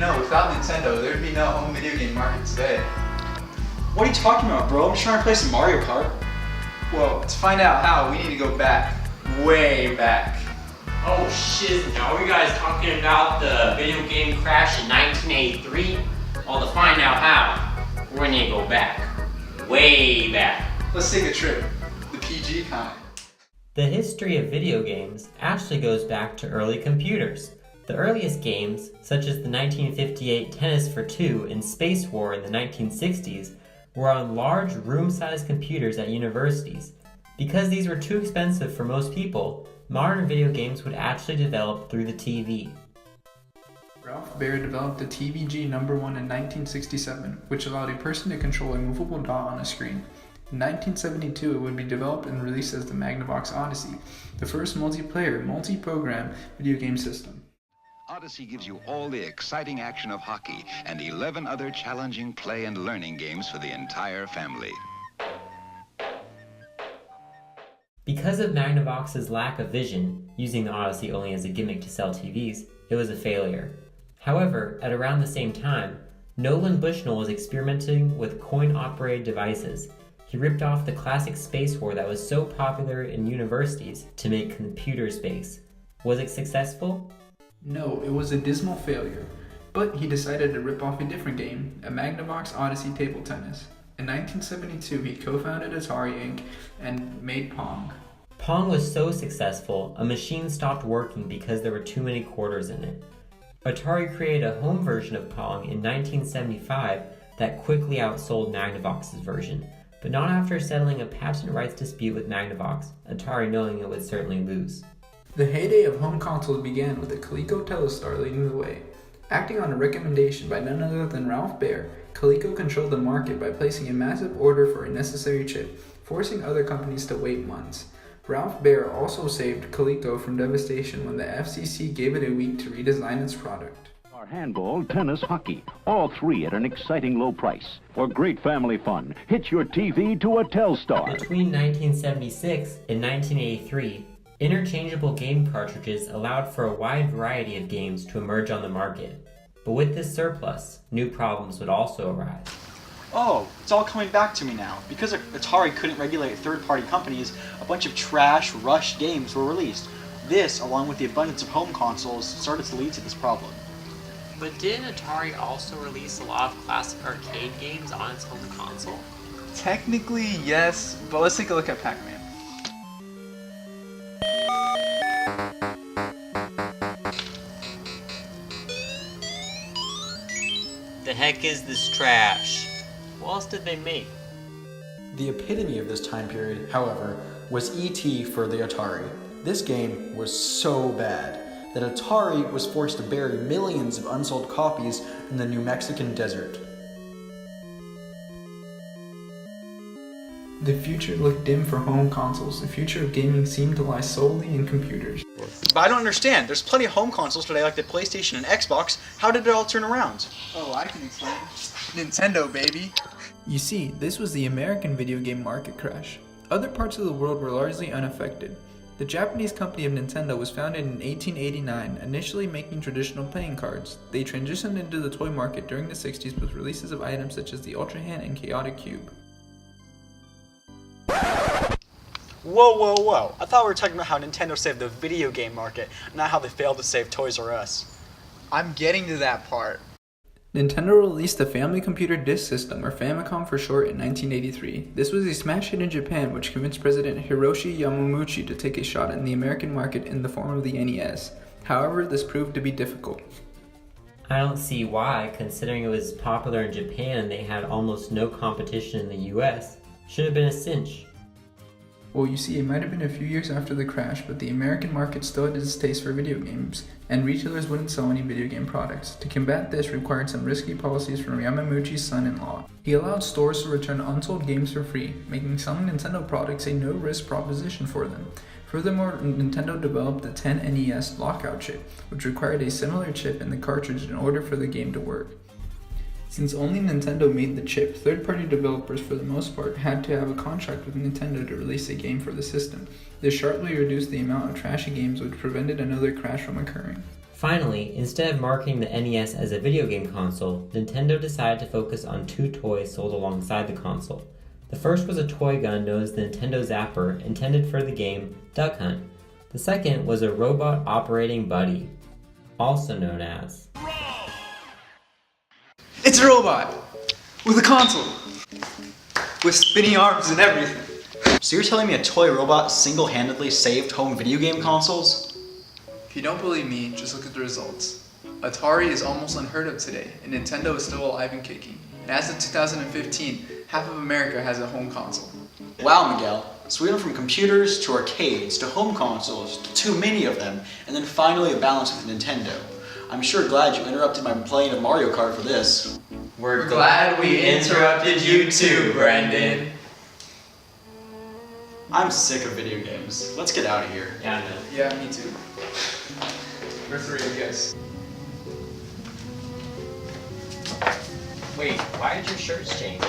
know, without Nintendo, there'd be no home video game market today. What are you talking about, bro? I'm just trying to play some Mario Kart. Well, to find out how, we need to go back, way back. Oh shit, now are you guys talking about the video game crash in 1983? Well, to find out how, we're gonna go back, way back. Let's take a trip, the PG kind. The history of video games actually goes back to early computers. The earliest games, such as the 1958 Tennis for Two and Space War in the 1960s, were on large room-sized computers at universities. Because these were too expensive for most people, modern video games would actually develop through the TV. Ralph Baer developed the TVG No. 1 in 1967, which allowed a person to control a movable dot on a screen. In 1972, it would be developed and released as the Magnavox Odyssey, the first multiplayer, multi-program video game system. Odyssey gives you all the exciting action of hockey and 11 other challenging play and learning games for the entire family. Because of Magnavox's lack of vision, using the Odyssey only as a gimmick to sell TVs, it was a failure. However, at around the same time, Nolan Bushnell was experimenting with coin-operated devices. He ripped off the classic Space War that was so popular in universities to make computer space. Was it successful? No, it was a dismal failure, but he decided to rip off a different game, a Magnavox Odyssey table tennis. In 1972, he co-founded Atari Inc. and made Pong. Pong was so successful, a machine stopped working because there were too many quarters in it. Atari created a home version of Pong in 1975 that quickly outsold Magnavox's version, but not after settling a patent rights dispute with Magnavox, Atari knowing it would certainly lose. The heyday of home consoles began with the Coleco Telstar leading the way. Acting on a recommendation by none other than Ralph Baer, Coleco controlled the market by placing a massive order for a necessary chip, forcing other companies to wait months. Ralph Baer also saved Coleco from devastation when the FCC gave it a week to redesign its product. Handball, tennis, hockey, all three at an exciting low price. For great family fun, hitch your TV to a Telstar. Between 1976 and 1983, interchangeable game cartridges allowed for a wide variety of games to emerge on the market. But with this surplus, new problems would also arise. Oh, it's all coming back to me now. Because Atari couldn't regulate third-party companies, a bunch of trash, rushed games were released. This, along with the abundance of home consoles, started to lead to this problem. But didn't Atari also release a lot of classic arcade games on its home console? Technically, yes, but let's take a look at Pac-Man. The heck is this trash? What else did they make? The epitome of this time period, however, was E.T. for the Atari. This game was so bad that Atari was forced to bury millions of unsold copies in the New Mexican desert. The future looked dim for home consoles. The future of gaming seemed to lie solely in computers. But I don't understand. There's plenty of home consoles today like the PlayStation and Xbox. How did it all turn around? Oh, I can explain. Nintendo, baby. You see, this was the American video game market crash. Other parts of the world were largely unaffected. The Japanese company of Nintendo was founded in 1889, initially making traditional playing cards. They transitioned into the toy market during the 60s with releases of items such as the Ultra Hand and Chaotic Cube. Whoa, whoa, whoa. I thought we were talking about how Nintendo saved the video game market, not how they failed to save Toys R Us. I'm getting to that part. Nintendo released the Family Computer Disk System, or Famicom for short, in 1983. This was a smash hit in Japan which convinced President Hiroshi Yamauchi to take a shot in the American market in the form of the NES. However, this proved to be difficult. I don't see why, considering it was popular in Japan and they had almost no competition in the US. Should have been a cinch. Well, you see, it might have been a few years after the crash, but the American market still had its taste for video games, and retailers wouldn't sell any video game products. To combat this required some risky policies from Yamauchi's son-in-law. He allowed stores to return unsold games for free, making selling Nintendo products a no-risk proposition for them. Furthermore, Nintendo developed the 10NES lockout chip, which required a similar chip in the cartridge in order for the game to work. Since only Nintendo made the chip, third-party developers for the most part had to have a contract with Nintendo to release a game for the system. This sharply reduced the amount of trashy games which prevented another crash from occurring. Finally, instead of marketing the NES as a video game console, Nintendo decided to focus on 2 toys sold alongside the console. The first was a toy gun known as the Nintendo Zapper, intended for the game Duck Hunt. The second was a robot operating buddy, also known as... It's a robot! With a console! With spinning arms and everything! So you're telling me a toy robot single-handedly saved home video game consoles? If you don't believe me, just look at the results. Atari is almost unheard of today, and Nintendo is still alive and kicking. And as of 2015, half of America has a home console. Wow, Miguel. So we went from computers to arcades to home consoles to too many of them, and then finally a balance with Nintendo. I'm sure glad you interrupted my playing of Mario Kart for this. We're glad we interrupted you too, Brendan. I'm sick of video games. Let's get out of here. Yeah, I know. Yeah, me too. We're 3, I guess. Wait, why did your shirts change?